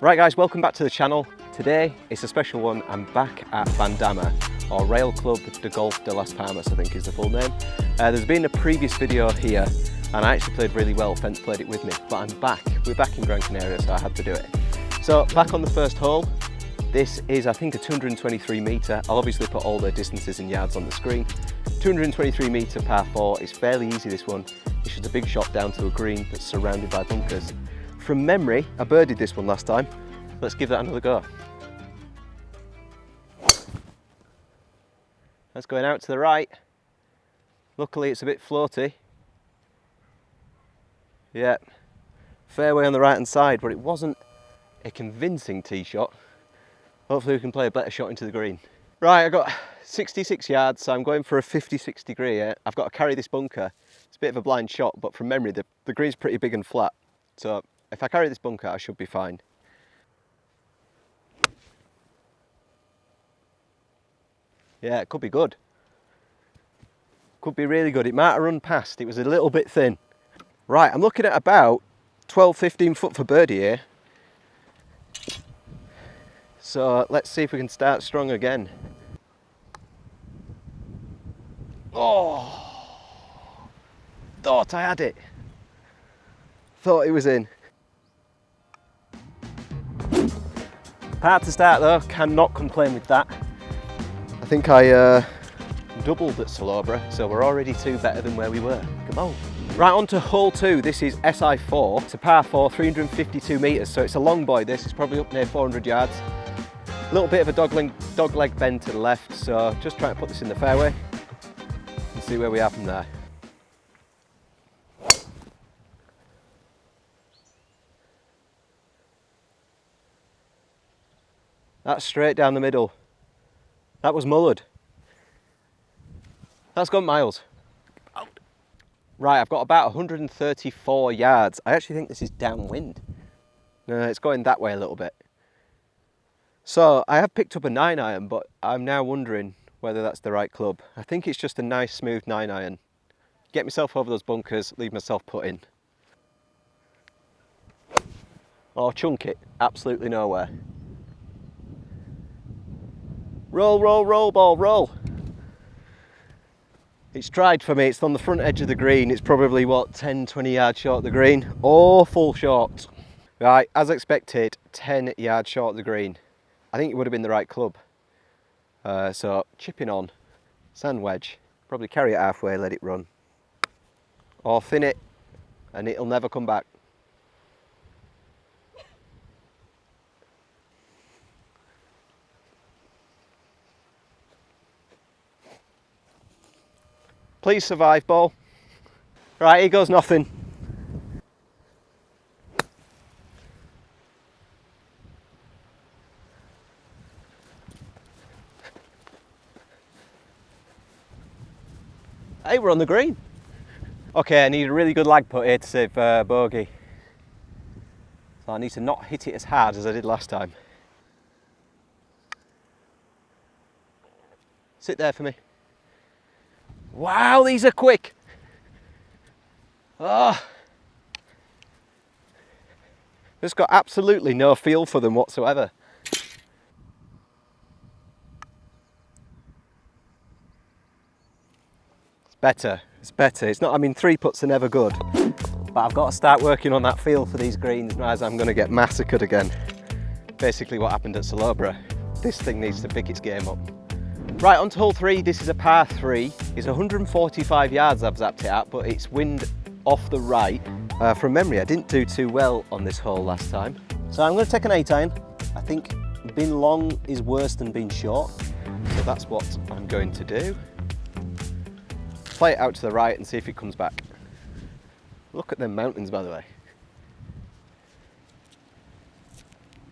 Right guys, welcome back to the channel. Today it's a special one. I'm back at Bandama, or Rail Club de Golf de las Palmas, I think is the full name. There's been a previous video here and I actually played really well. Fence played it with me, but I'm back. We're back in Gran Canaria, so I had to do it. So back on the first hole. This is, I think, a 223 metre. I'll obviously put all the distances in yards on the screen. 223 metre par 4. It's fairly easy, this one. It's just a big shot down to a green that's surrounded by bunkers. From memory, I birdied this one last time. Let's give that another go. That's going out to the right. Luckily it's a bit floaty. Yeah, fairway on the right hand side, but it wasn't a convincing tee shot. Hopefully we can play a better shot into the green. Right, I've got 66 yards, so I'm going for a 56 degree here. I've got to carry this bunker. It's a bit of a blind shot, but from memory the green's pretty big and flat. So if I carry this bunker, I should be fine. Yeah, it could be good. Could be really good. It might have run past. It was a little bit thin. Right, I'm looking at about 12-15 foot for birdie here. So let's see if we can start strong again. Oh, thought I had it. Thought it was in. Hard to start though, cannot complain with that. I think I doubled at Salobra, so we're already 2 better than where we were. Come on. Right, on to hole 2. This is SI4. It's a par 4, 352 metres, so it's a long boy this. It's probably up near 400 yards. A little bit of a dog leg bend to the left, so just trying to put this in the fairway and see where we are from there. That's straight down the middle. That was mullered. That's gone miles. Right, I've got about 134 yards. I actually think this is downwind. No, it's going that way a little bit. So I have picked up a 9-iron, but I'm now wondering whether that's the right club. I think it's just a nice smooth 9-iron. Get myself over those bunkers, leave myself put in. Or chunk it absolutely nowhere. Roll, roll, roll, ball, roll. It's tried for me. It's on the front edge of the green. It's probably, what, 10-20 yards short of the green. Awful short. Right, as expected, 10 yards short of the green. I think it would have been the right club. So chipping on, sand wedge, probably carry it halfway, let it run. Or thin it and it'll never come back. Please survive, ball. Right, here goes nothing. Hey, we're on the green. Okay, I need a really good lag putt here to save bogey. So I need to not hit it as hard as I did last time. Sit there for me. Wow, these are quick. Oh. Just got absolutely no feel for them whatsoever. Better, it's better. It's not, I mean, 3 putts are never good, but I've got to start working on that feel for these greens, otherwise I'm going to get massacred again. Basically what happened at Salobra. This thing needs to pick its game up. Right, on to hole 3. This is a par 3. It's 145 yards I've zapped it at, but it's wind off the right. From memory, I didn't do too well on this hole last time. So I'm going to take an 8-iron. I think being long is worse than being short, so that's what I'm going to do. Play it out to the right and see if it comes back. Look at them mountains, by the way.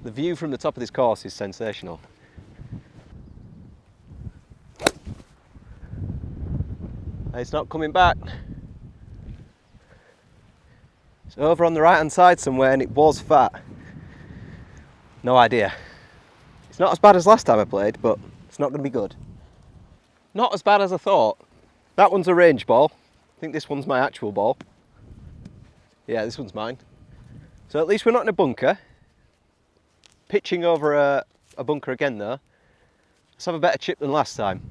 The view from the top of this course is sensational. It's not coming back. It's over on the right hand side somewhere and it was fat. No idea. It's not as bad as last time I played, but it's not going to be good. Not as bad as I thought. That one's a range ball. I think this one's my actual ball. Yeah, this one's mine. So at least we're not in a bunker. pitching over a bunker again though. Let's have a better chip than last time.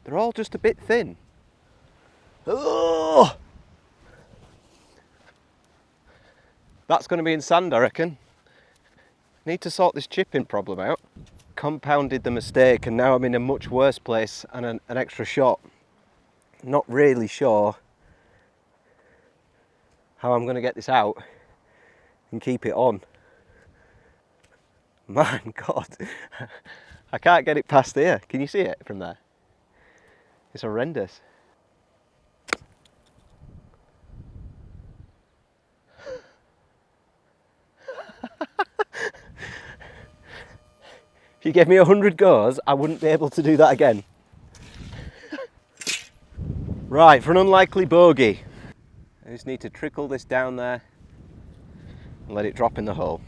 They're all just a bit thin. Oh! That's going to be in sand, I reckon. Need to sort this chipping problem out. Compounded the mistake and now I'm in a much worse place and an extra shot. Not really sure how I'm going to get this out and keep it on. Man, God, I can't get it past here. Can you see it from there? It's horrendous. If you gave me 100 goes, I wouldn't be able to do that again. Right, for an unlikely bogey, I just need to trickle this down there and let it drop in the hole.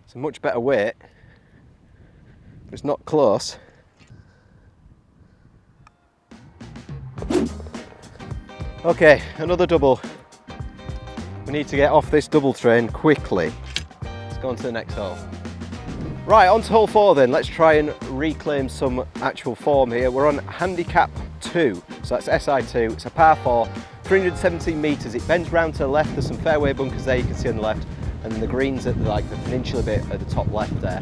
It's a much better weight, but it's not close. Okay, another double. We need to get off this double train quickly. Let's go on to the next hole. Right, on to hole 4 then. Let's try and reclaim some actual form here. We're on Handicap 2, so that's SI2. It's a par 4, 317 metres. It bends round to the left. There's some fairway bunkers there you can see on the left, and then the greens at the peninsula bit at the top left there.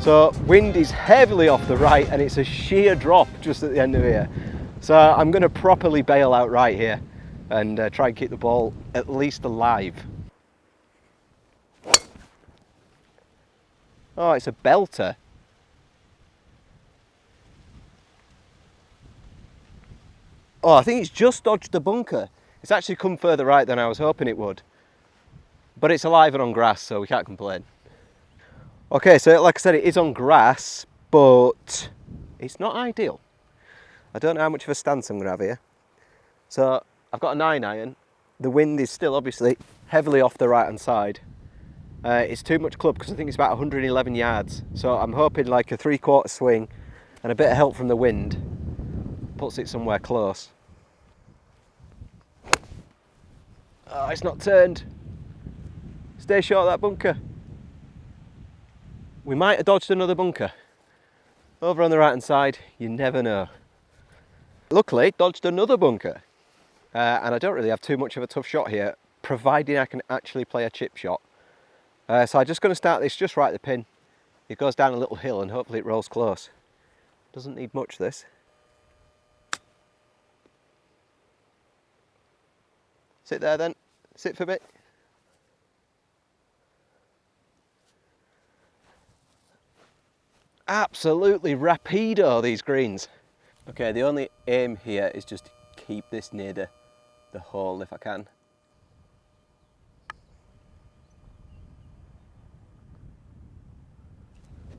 So wind is heavily off the right and it's a sheer drop just at the end of here. So I'm going to properly bail out right here and try and keep the ball at least alive. Oh, it's a belter. Oh, I think it's just dodged the bunker. It's actually come further right than I was hoping it would. But it's alive and on grass, so we can't complain. Okay, so like I said, it is on grass, but it's not ideal. I don't know how much of a stance I'm going to have here. So I've got a 9-iron. The wind is still obviously heavily off the right hand side. It's too much club because I think it's about 111 yards. So I'm hoping like a 3/4 swing and a bit of help from the wind puts it somewhere close. Oh, it's not turned. Stay short of that bunker. We might have dodged another bunker. Over on the right hand side, you never know. Luckily, dodged another bunker. And I don't really have too much of a tough shot here, providing I can actually play a chip shot. So I'm just going to start this just right at the pin. It goes down a little hill and hopefully it rolls close. Doesn't need much, this. Sit there then. Sit for a bit. Absolutely rapido, these greens. Okay, the only aim here is just to keep this near the hole if I can.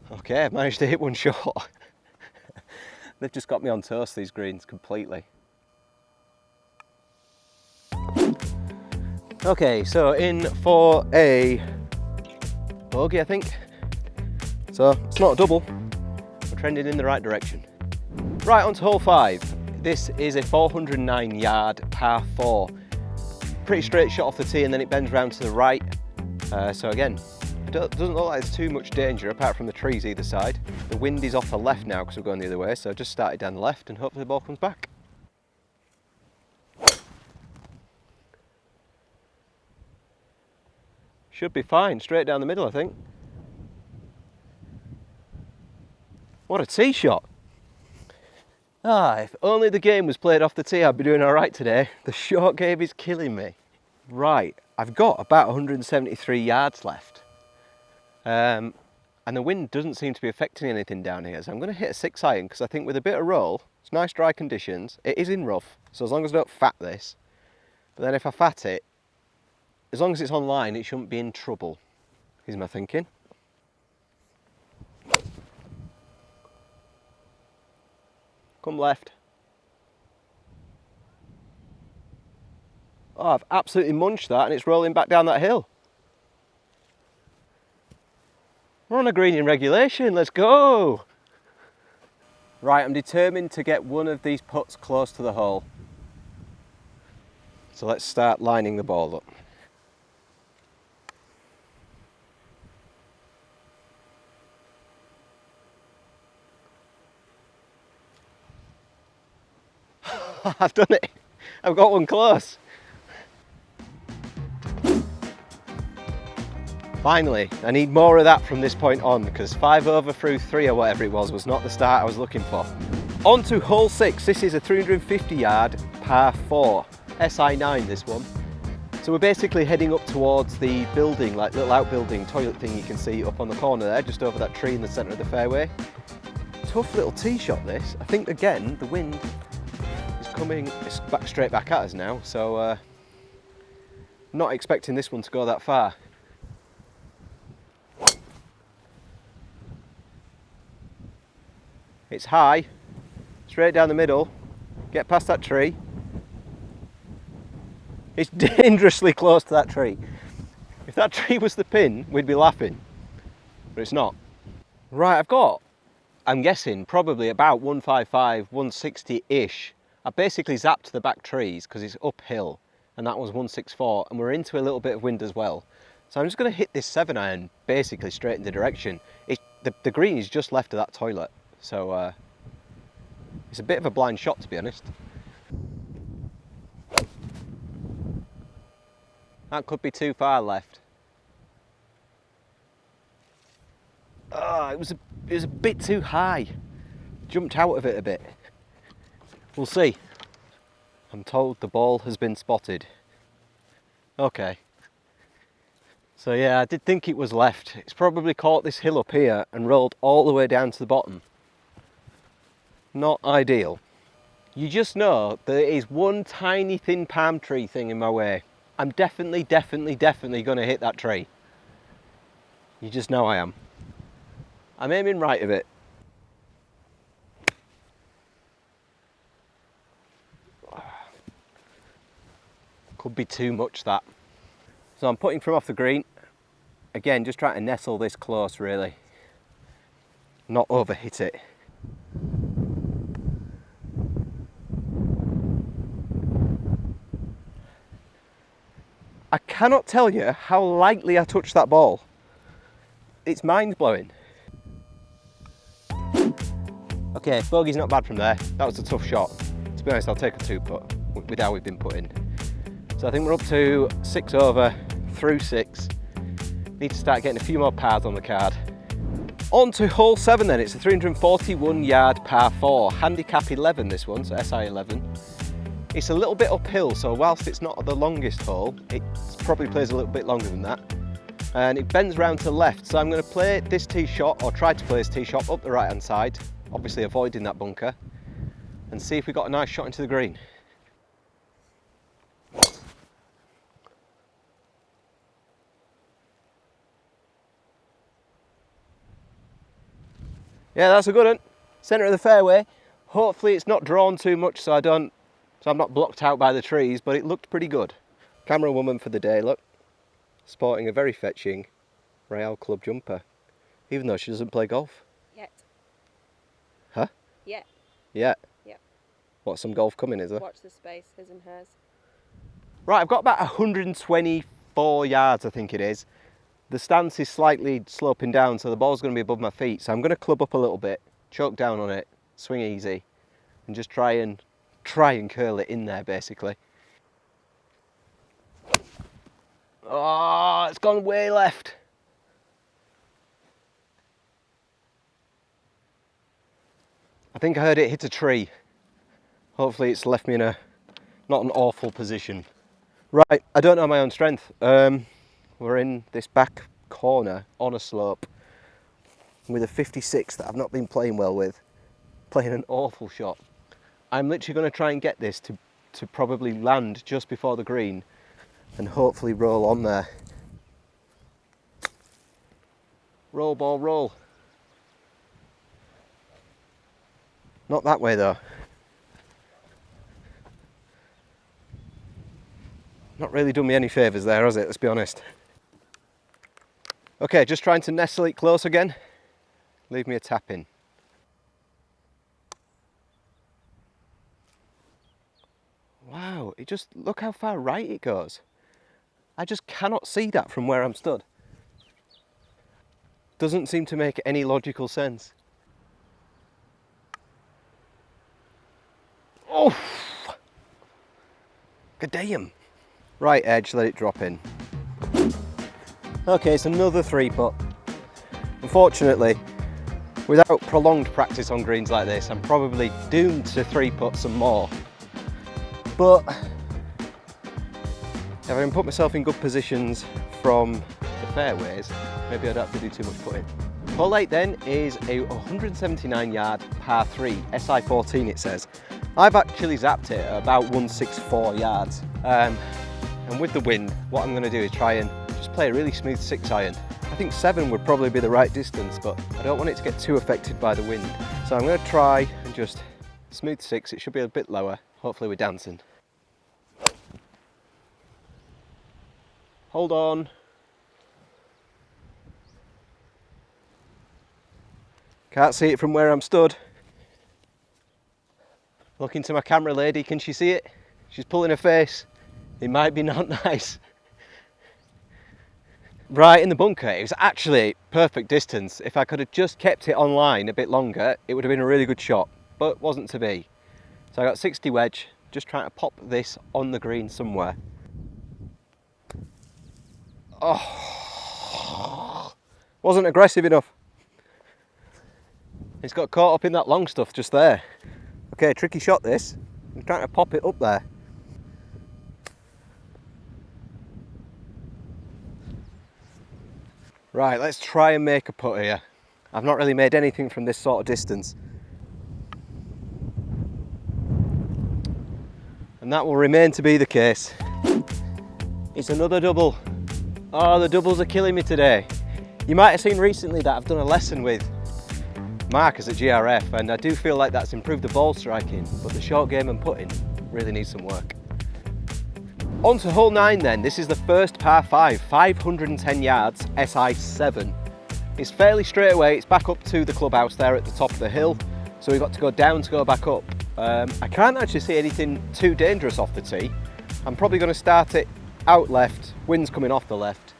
Okay, I've managed to hit one shot. They've just got me on toast, these greens, completely. Okay, so in for a bogey, I think. So it's not a double. We're trending in the right direction. Right, on to hole 5. This is a 409 yard par 4. Pretty straight shot off the tee and then it bends round to the right. So again, it doesn't look like there's too much danger apart from the trees either side. The wind is off the left now because we're going the other way, so just started down the left and hopefully the ball comes back. Should be fine, straight down the middle I think. What a tee shot! Ah, if only the game was played off the tee, I'd be doing all right today. The short game is killing me. Right, I've got about 173 yards left. And the wind doesn't seem to be affecting anything down here, so I'm going to hit a 6-iron because I think with a bit of roll, it's nice dry conditions, it is in rough, so as long as I don't fat this, but then if I fat it, as long as it's on line, it shouldn't be in trouble, is my thinking. Come left. Oh, I've absolutely munched that and it's rolling back down that hill. We're on a green in regulation, let's go! Right, I'm determined to get one of these putts close to the hole. So let's start lining the ball up. I've done it. I've got one close. Finally, I need more of that from this point on, because 5 over through 3 or whatever it was not the start I was looking for. On to hole 6. This is a 350 yard par 4. SI9 this one. So we're basically heading up towards the building, like little outbuilding toilet thing you can see up on the corner there, just over that tree in the centre of the fairway. Tough little tee shot this. I think again, the wind is coming straight back at us now, so not expecting this one to go that far. It's high, straight down the middle, get past that tree. It's dangerously close to that tree. If that tree was the pin, we'd be laughing, but it's not. Right, I've got, I'm guessing, probably about 155, 160-ish. I basically zapped the back trees because it's uphill, and that was 164, and we're into a little bit of wind as well. So I'm just going to hit this 7-iron basically straight in the direction. The green is just left of that toilet, so it's a bit of a blind shot, to be honest. That could be too far left. Oh, it was a bit too high. Jumped out of it a bit. We'll see. I'm told the ball has been spotted. Okay. So yeah, I did think it was left. It's probably caught this hill up here and rolled all the way down to the bottom. Not ideal. You just know there is one tiny thin palm tree thing in my way. I'm definitely going to hit that tree. You just know I am. I'm aiming right of it. Could be too much, that. So I'm putting from off the green. Again, just trying to nestle this close, really. Not overhit it. I cannot tell you how lightly I touched that ball. It's mind-blowing. Okay, bogey's not bad from there. That was a tough shot. To be honest, I'll take a 2-putt with how we've been putting. So I think we're up to 6 over through 6. Need to start getting a few more pars on the card. On to hole 7 then. It's a 341 yard par 4. Handicap 11 this one, so SI 11. It's a little bit uphill, so whilst it's not the longest hole, it probably plays a little bit longer than that. And it bends round to left, so I'm going to play this tee shot, or try to play this tee shot up the right hand side, obviously avoiding that bunker, and see if we got a nice shot into the green. Yeah, that's a good one. Centre of the fairway. Hopefully it's not drawn too much so I'm not blocked out by the trees, but it looked pretty good. Camera woman for the day, look. Sporting a very fetching Real Club jumper. Even though she doesn't play golf. Yet. Huh? Yet. Yet? Yep. What, some golf coming, is there? Watch the space, his and hers. Right, I've got about 124 yards, I think it is. The stance is slightly sloping down, so the ball's going to be above my feet. So I'm going to club up a little bit, choke down on it, swing easy, and just try and curl it in there, basically. Oh, it's gone way left. I think I heard it hit a tree. Hopefully it's left me in not an awful position. Right, I don't know my own strength. We're in this back corner on a slope with a 56 that I've not been playing well with, playing an awful shot. I'm literally going to try and get this to probably land just before the green and hopefully roll on there. Roll, ball, roll. Not that way though. Not really done me any favours there, has it? Let's be honest. Okay, just trying to nestle it close again. Leave me a tap in. Wow, it just, look how far right it goes. I just cannot see that from where I'm stood. Doesn't seem to make any logical sense. Oh! Good damn. Right edge, let it drop in. Okay, it's another 3-putt. Unfortunately, without prolonged practice on greens like this, I'm probably doomed to 3-putt some more. But if I can put myself in good positions from the fairways, maybe I don't have to do too much putting. Hole 8 then is a 179 yard par 3, SI14 it says. I've actually zapped it at about 164 yards. And with the wind, what I'm going to do is try and just play a really smooth 6-iron. I think 7 would probably be the right distance, but I don't want it to get too affected by the wind. So I'm going to try and just smooth 6, it should be a bit lower. Hopefully we're dancing. Hold on. Can't see it from where I'm stood. Looking to my camera lady, can she see it? She's pulling her face. It might be not nice. Right in the bunker, it was actually perfect distance. If I could have just kept it online a bit longer, it would have been a really good shot, but wasn't to be. So I got 60 wedge, just trying to pop this on the green somewhere. Oh, wasn't aggressive enough. It's got caught up in that long stuff just there. Okay, tricky shot this. I'm trying to pop it up there. Right, let's try and make a putt here. I've not really made anything from this sort of distance. And that will remain to be the case. It's another double. Oh, the doubles are killing me today. You might have seen recently that I've done a lesson with Marcus at GRF, and I do feel like that's improved the ball striking, but the short game and putting really needs some work. On to hole 9 then. This is the first par 5, 510 yards, SI7. It's fairly straight away, it's back up to the clubhouse there at the top of the hill, so we've got to go down to go back up. I can't actually see anything too dangerous off the tee. I'm probably going to start it out left, wind's coming off the left,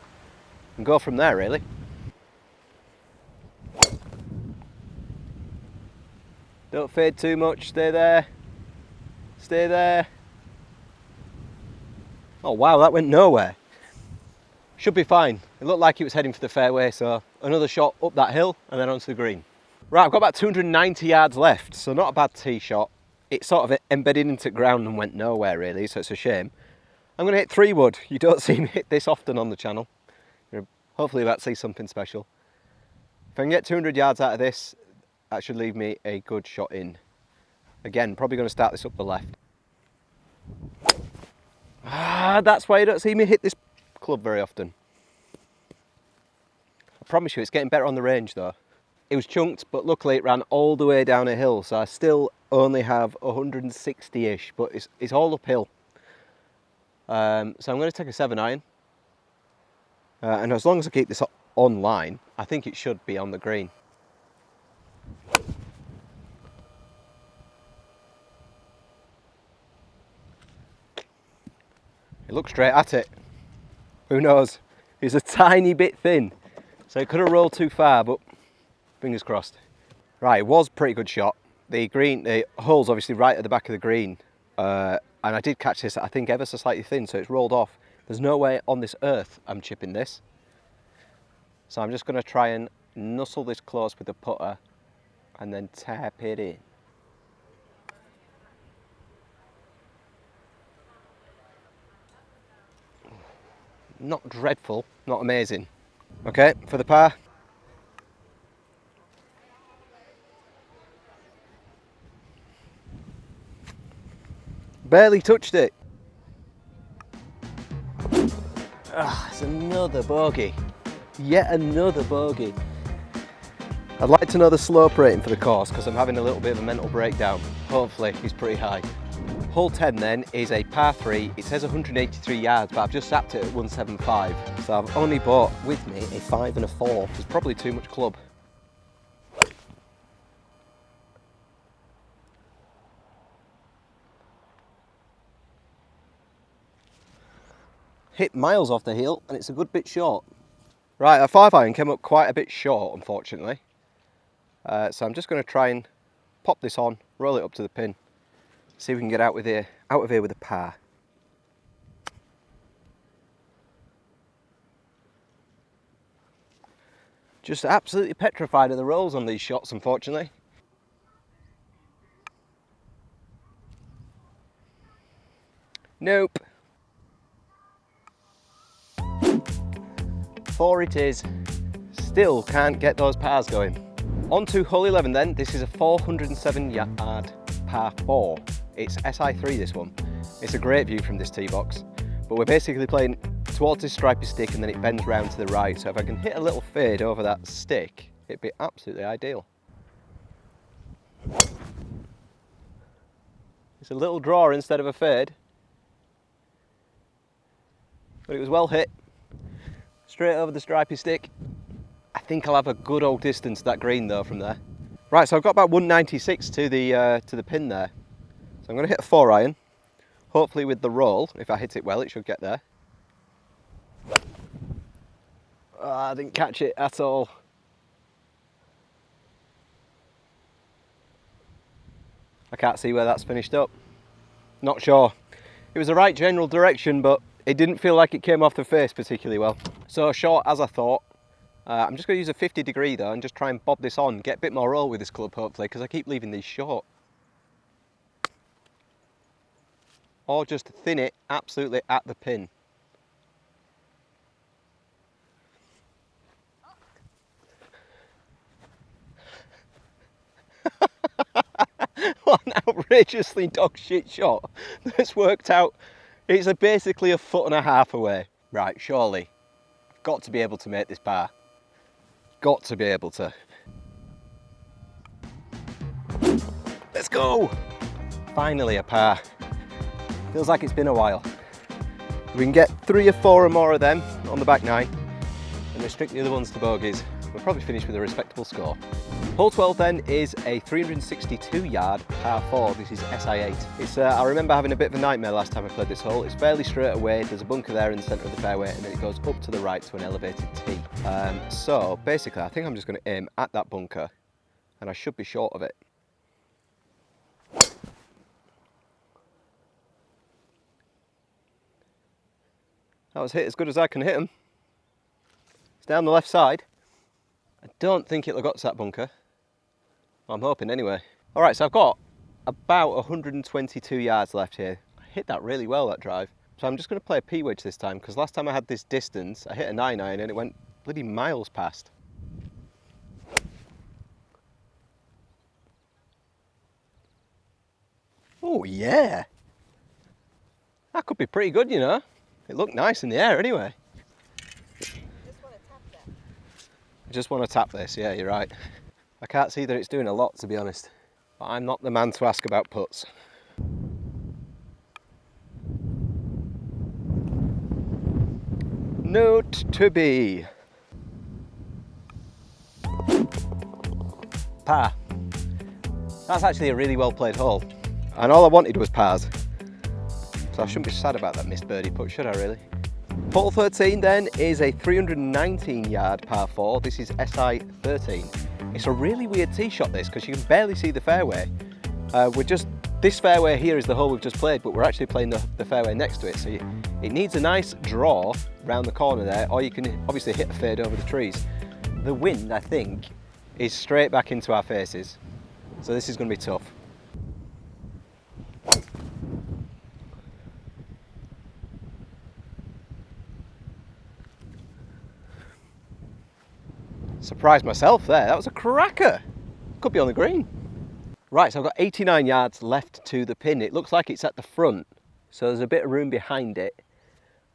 and go from there really. Don't fade too much, stay there, stay there. Oh wow, that went nowhere. Should be fine. It looked like it was heading for the fairway, so another shot up that hill and then onto the green. Right, I've got about 290 yards left, so not a bad tee shot. It sort of embedded into the ground and went nowhere really, so it's a shame. I'm going to hit 3-wood. You don't see me hit this often on the channel. You're hopefully about to see something special. If I can get 200 yards out of this, that should leave me a good shot in. Again, probably going to start this up the left. Ah, that's why you don't see me hit this club very often. I promise you, it's getting better on the range though. It was chunked, but luckily it ran all the way down a hill, so I still only have 160-ish, but it's all uphill. So I'm going to take a 7-iron. And as long as I keep this online, I think it should be on the green. It looks straight at it. Who knows? It's a tiny bit thin, so it could have rolled too far, but fingers crossed. Right, it was a pretty good shot. The hole's obviously right at the back of the green, and I did catch this, I think, ever so slightly thin, so it's rolled off. There's no way on this earth I'm chipping this. So I'm just going to try and nuzzle this close with the putter and then tap it in. Not dreadful, not amazing. Okay, for the par. Barely touched it. Ah, it's another bogey. Yet another bogey. I'd like to know the slope rating for the course because I'm having a little bit of a mental breakdown. Hopefully he's pretty high. Hole 10 then is a par 3. It says 183 yards, but I've just sapped it at 175. So I've only brought with me a 5 and a 4, which is probably too much club. hit miles off the heel and it's a good bit short. Right, a 5-iron came up quite a bit short, unfortunately. So I'm just going to try and pop this on, roll it up to the pin, see if we can get out of here with a par. Just absolutely petrified of the rolls on these shots, unfortunately. Nope. 4 it is. Still can't get those pars going. On to hole 11 then. This is a 407 yard par 4. It's SI3 this one. It's a great view from this tee box, but we're basically playing towards this stripy stick and then it bends round to the right. So if I can hit a little fade over that stick, it'd be absolutely ideal. It's a little draw instead of a fade, but it was well hit. Straight over the stripy stick. I think I'll have a good old distance to that green though from there. Right, so I've got about 196 to the pin there. So I'm going to hit a 4-iron. Hopefully with the roll, if I hit it well, it should get there. Oh, I didn't catch it at all. I can't see where that's finished up. Not sure. It was the right general direction, but it didn't feel like it came off the face particularly well. So short as I thought. I'm just going to use a 50 degree though and just try and bob this on, get a bit more roll with this club hopefully, because I keep leaving these short. Or just thin it absolutely at the pin. What an outrageously dog shit shot that's worked out. It's basically a 1.5 foot away. Right, surely. I've got to be able to make this par. Got to be able to. Let's go! Finally a par. Feels like it's been a while. If we can get 3 or 4 or more of them on the back 9 and restrict the other ones to bogeys, we'll probably finish with a respectable score. Hole 12 then is a 362 yard par 4. This is SI8. I remember having a bit of a nightmare last time I played this hole. It's fairly straight away. There's a bunker there in the centre of the fairway and then it goes up to the right to an elevated tee. So basically I think I'm just going to aim at that bunker and I should be short of it. That was hit as good as I can hit them. It's down the left side. I don't think it'll have got to that bunker. I'm hoping anyway. All right, so I've got about 122 yards left here. I hit that really well, that drive. So I'm just going to play a P-wedge this time, because last time I had this distance, I hit a 9-iron and it went bloody miles past. Oh yeah! That could be pretty good, you know. It looked nice in the air anyway. I just want to tap this, yeah, you're right. I can't see that it's doing a lot, to be honest. But I'm not the man to ask about putts. Note to be. Par. That's actually a really well played hole. And all I wanted was pars. So I shouldn't be sad about that missed birdie putt, should I really? Hole 13 then is a 319 yard par 4. This is SI13. It's a really weird tee shot this, because you can barely see the fairway. This fairway here is the hole we've just played, but we're actually playing the fairway next to it. So it needs a nice draw round the corner there, or you can obviously hit a fade over the trees. The wind, I think, is straight back into our faces. So this is going to be tough. Surprised myself there, that was a cracker. Could be on the green. Right, so I've got 89 yards left to the pin. It looks like it's at the front, so there's a bit of room behind it.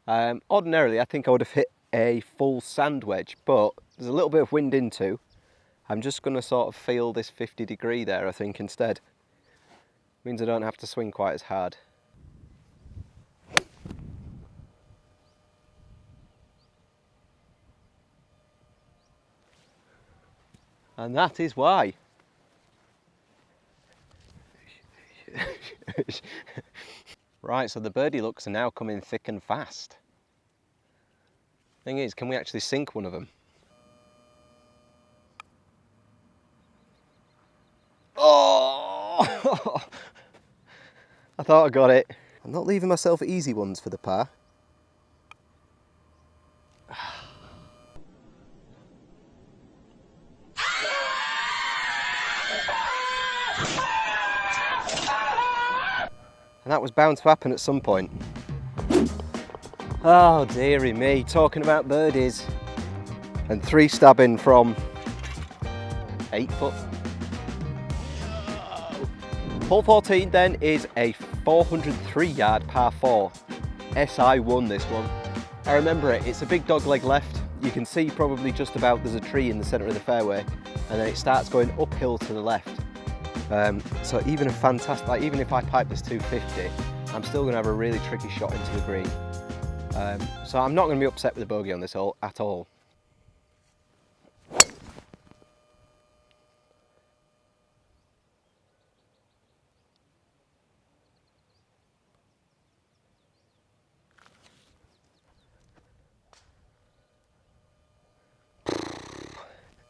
Ordinarily, I think I would have hit a full sand wedge, but there's a little bit of wind into. I'm just going to sort of feel this 50 degree there, I think, instead. Means I don't have to swing quite as hard. And that is why. Right, so the birdie looks are now coming thick and fast. Thing is, can we actually sink one of them? Oh! I thought I got it. I'm not leaving myself easy ones for the par. And that was bound to happen at some point. Oh dearie me, talking about birdies. And 3 stabbing from 8 foot. Hole 14 then is a 403 yard par 4. SI won this one. I remember it, it's a big dog leg left. You can see probably just about there's a tree in the centre of the fairway, and then it starts going uphill to the left. So even a fantastic, like even if I pipe this 250, I'm still going to have a really tricky shot into the green. So I'm not going to be upset with the bogey on this hole at all.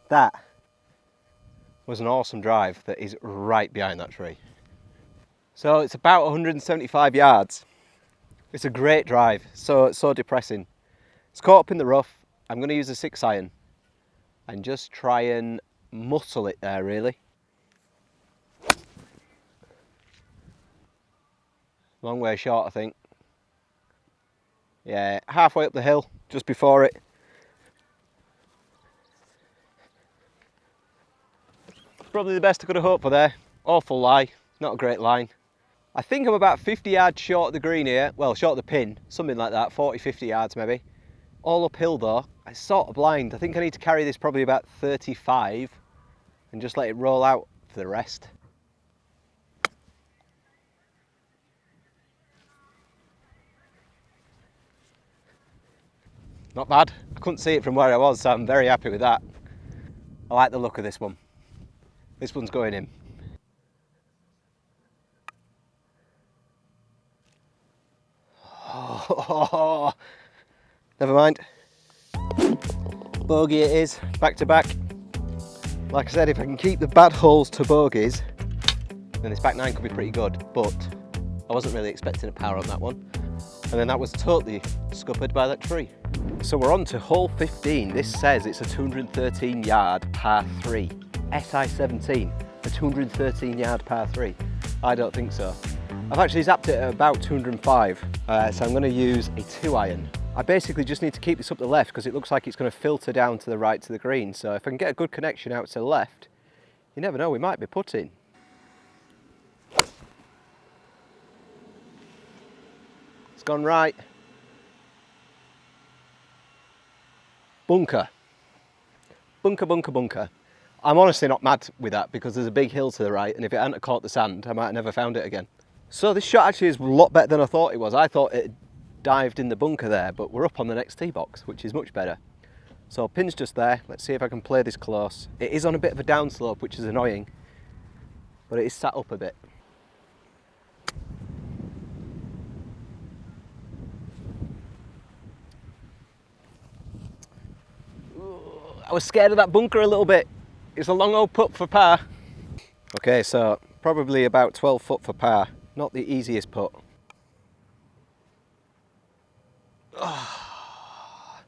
That was an awesome drive that is right behind that tree. So it's about 175 yards. It's a great drive, so depressing. It's caught up in the rough. I'm going to use a 6-iron and just try and muscle it there really. Long way short I think. Yeah, halfway up the hill, just before it. Probably the best I could have hoped for there. Awful lie, not a great line. I think I'm about 50 yards short of the green here. Well, short of the pin, something like that, 40, 50 yards maybe. All uphill though. It's sort of blind. I think I need to carry this probably about 35 and just let it roll out for the rest. Not bad. I couldn't see it from where I was, so I'm very happy with that. I like the look of this one. This one's going in. Oh, never mind. Bogey it is, back to back. Like I said, if I can keep the bad holes to bogeys, then this back 9 could be pretty good, but I wasn't really expecting a power on that one. And then that was totally scuppered by that tree. So we're on to hole 15. This says it's a 213 yard par 3. SI17, a 213 yard par 3. I don't think so. I've actually zapped it at about 205, so I'm going to use a 2-iron. I basically just need to keep this up the left because it looks like it's going to filter down to the right to the green. So if I can get a good connection out to the left, you never know, we might be putting. It's gone right. Bunker. Bunker, bunker, bunker. I'm honestly not mad with that because there's a big hill to the right, and if it hadn't caught the sand, I might have never found it again. So this shot actually is a lot better than I thought it was. I thought it dived in the bunker there, but we're up on the next tee box, which is much better. So pin's just there. Let's see if I can play this close. It is on a bit of a downslope, which is annoying, but it is sat up a bit. I was scared of that bunker a little bit. It's a long old putt for par. Okay, so probably about 12 foot for par. Not the easiest putt. Oh.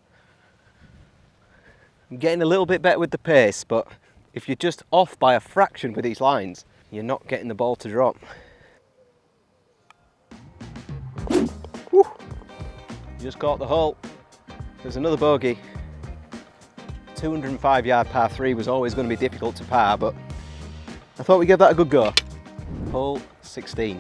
I'm getting a little bit better with the pace, but if you're just off by a fraction with these lines, you're not getting the ball to drop. Woo. Just caught the hole. There's another bogey. 205 yard par 3 was always going to be difficult to par, but I thought we'd give that a good go. Hole 16.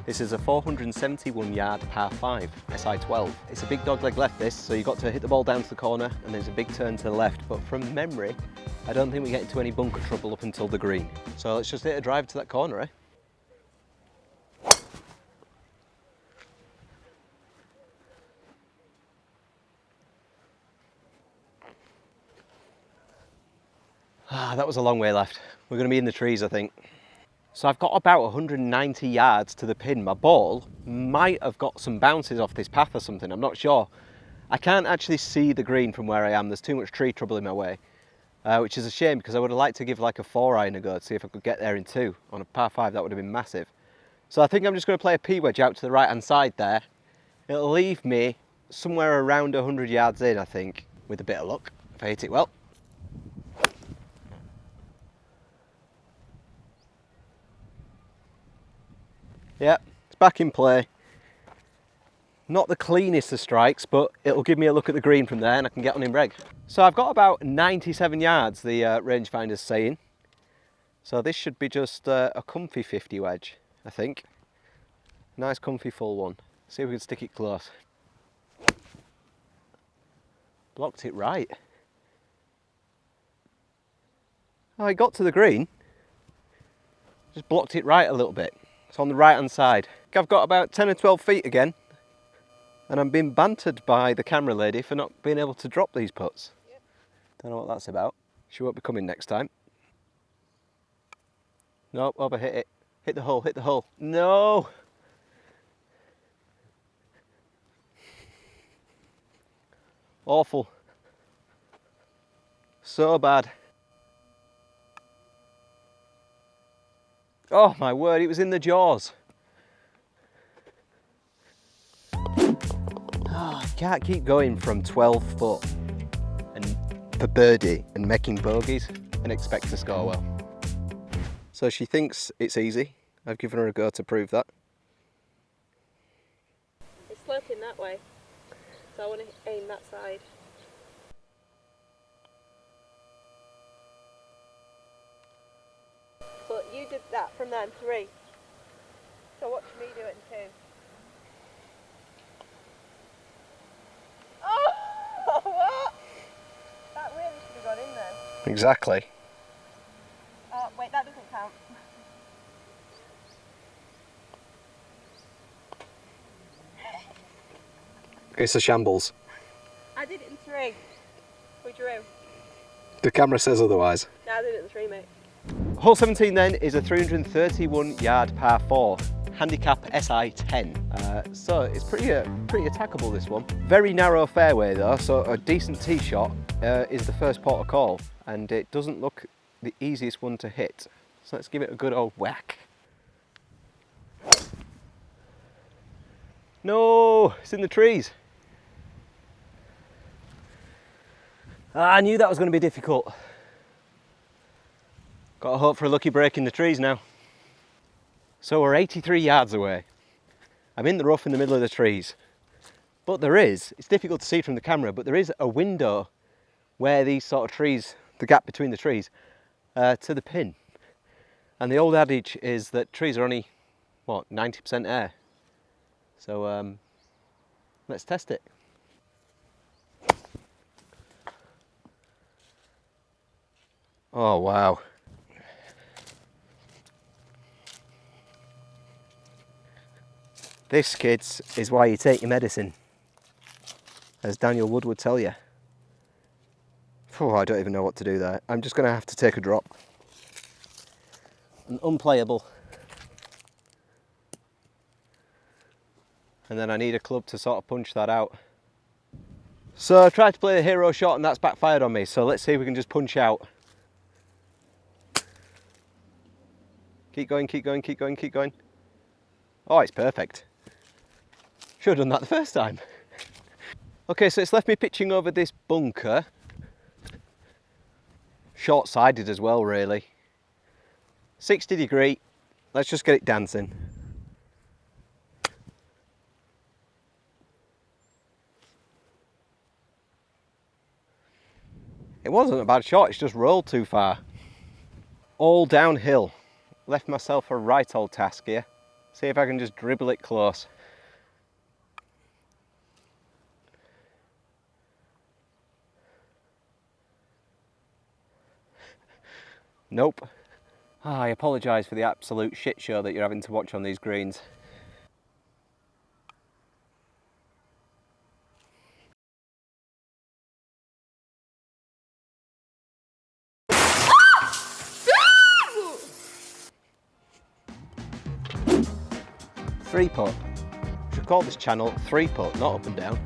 This is a 471 yard par 5, SI12. It's a big dog leg left this, so you've got to hit the ball down to the corner and there's a big turn to the left, but from memory, I don't think we get into any bunker trouble up until the green. So let's just hit a drive to that corner, eh? That was a long way left. We're going to be in the trees, I think. So I've got about 190 yards to the pin. My ball might have got some bounces off this path or something, I'm not sure. I can't actually see the green from where I am. There's too much tree trouble in my way, which is a shame because I would have liked to give like a 4-iron a go to see if I could get there in 2. On a par 5, that would have been massive. So I think I'm just going to play a P-wedge out to the right-hand side there. It'll leave me somewhere around 100 yards in, I think, with a bit of luck, if I hit it well. Yep, it's back in play. Not the cleanest of strikes, but it'll give me a look at the green from there and I can get on in reg. So I've got about 97 yards, the rangefinder's saying. So this should be just a comfy 50 wedge, I think. Nice comfy full one. See if we can stick it close. Blocked it right. Oh, I got to the green. Just blocked it right a little bit. It's on the right hand side. I've got about 10 or 12 feet again. And I'm being bantered by the camera lady for not being able to drop these putts. Yep. Don't know what that's about. She won't be coming next time. Nope, overhit it. Hit the hole, hit the hole. No! Awful. So bad. Oh my word, it was in the jaws. Oh, I can't keep going from 12 foot and for birdie and making bogeys and expect to score well. So she thinks it's easy. I've given her a go to prove that. It's sloping that way, so I want to aim that side. But you did that from there in 3, so watch me do it in 2. Oh, what? That really should have gone in there. Exactly. Oh, wait, that doesn't count. It's a shambles. I did it in 3. We drew. The camera says otherwise. No, I did it in 3, mate. Hole 17 then is a 331 yard par 4. Handicap SI10. So it's pretty attackable, this one. Very narrow fairway though, so a decent tee shot is the first port of call, and it doesn't look the easiest one to hit. So let's give it a good old whack. No, it's in the trees. I knew that was going to be difficult. Got to hope for a lucky break in the trees now. So we're 83 yards away. I'm in the rough in the middle of the trees. But it's difficult to see from the camera, but there is a window where these sort of trees, the gap between the trees, to the pin. And the old adage is that trees are only, what, 90% air. So let's test it. Oh wow. This, kids, is why you take your medicine, as Daniel Wood would tell you. Oh, I don't even know what to do there. I'm just going to have to take a drop. An unplayable. And then I need a club to sort of punch that out. So I tried to play the hero shot and that's backfired on me, so let's see if we can just punch out. Keep going, keep going, keep going, keep going. Oh, it's perfect. Should have done that the first time. Okay, so it's left me pitching over this bunker. Short-sided as well, really. 60 degree. Let's just get it dancing. It wasn't a bad shot, it's just rolled too far. All downhill. Left myself a right old task here. See if I can just dribble it close. Nope. I apologise for the absolute shit show that you're having to watch on these greens. Three putt. Should call this channel 3 putt, not up and down.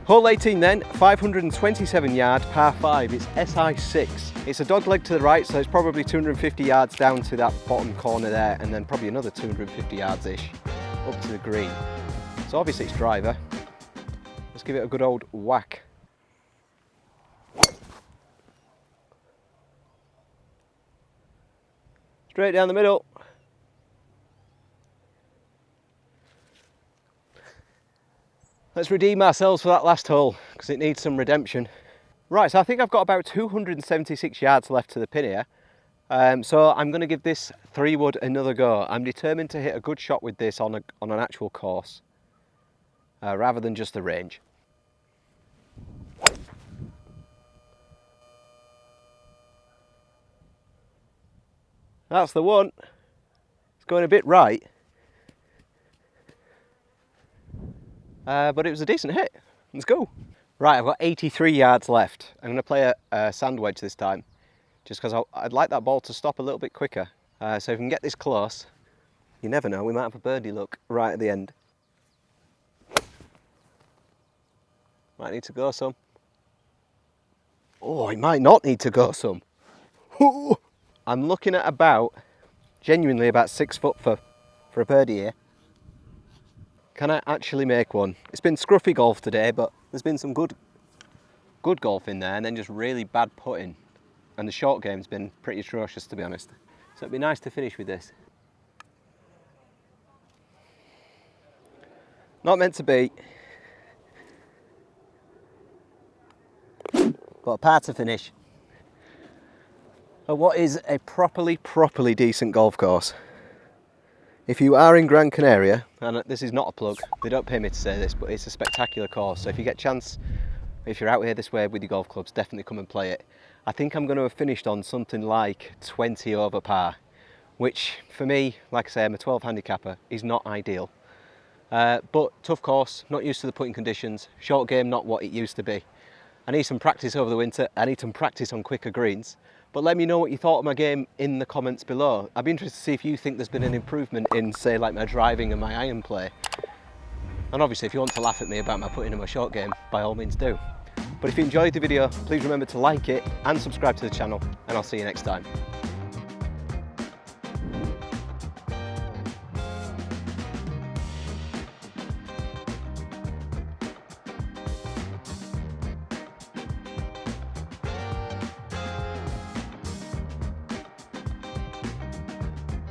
Hole 18 then, 527 yard, par 5, it's SI6. It's a dog leg to the right, so it's probably 250 yards down to that bottom corner there, and then probably another 250 yards-ish up to the green. So obviously it's driver. Let's give it a good old whack. Straight down the middle. Let's redeem ourselves for that last hole, because it needs some redemption. Right, so I think I've got about 276 yards left to the pin here. So I'm going to give this 3-wood another go. I'm determined to hit a good shot with this on an actual course, rather than just the range. That's the one. It's going a bit right. But it was a decent hit. Let's go. Right, I've got 83 yards left. I'm going to play a sand wedge this time, just because I'd like that ball to stop a little bit quicker. So if we can get this close, you never know, we might have a birdie look right at the end. Might need to go some. Oh, it might not need to go some. I'm looking at genuinely about 6 foot for a birdie here. Can I actually make one? It's been scruffy golf today, but there's been some good golf in there, and then just really bad putting. And the short game's been pretty atrocious, to be honest. So it'd be nice to finish with this. Not meant to be. Got a par to finish. At what is a properly decent golf course. If you are in Gran Canaria, and this is not a plug, they don't pay me to say this, but it's a spectacular course. So if you get a chance, if you're out here this way with your golf clubs, definitely come and play it. I think I'm going to have finished on something like 20 over par, which for me, like I say, I'm a 12 handicapper, is not ideal. But tough course, not used to the putting conditions, short game not what it used to be. I need some practice over the winter, I need some practice on quicker greens. But let me know what you thought of my game in the comments below. I'd be interested to see if you think there's been an improvement in, say, like my driving and my iron play. And obviously, if you want to laugh at me about my putting in my short game, by all means do. But if you enjoyed the video, please remember to like it and subscribe to the channel, and I'll see you next time.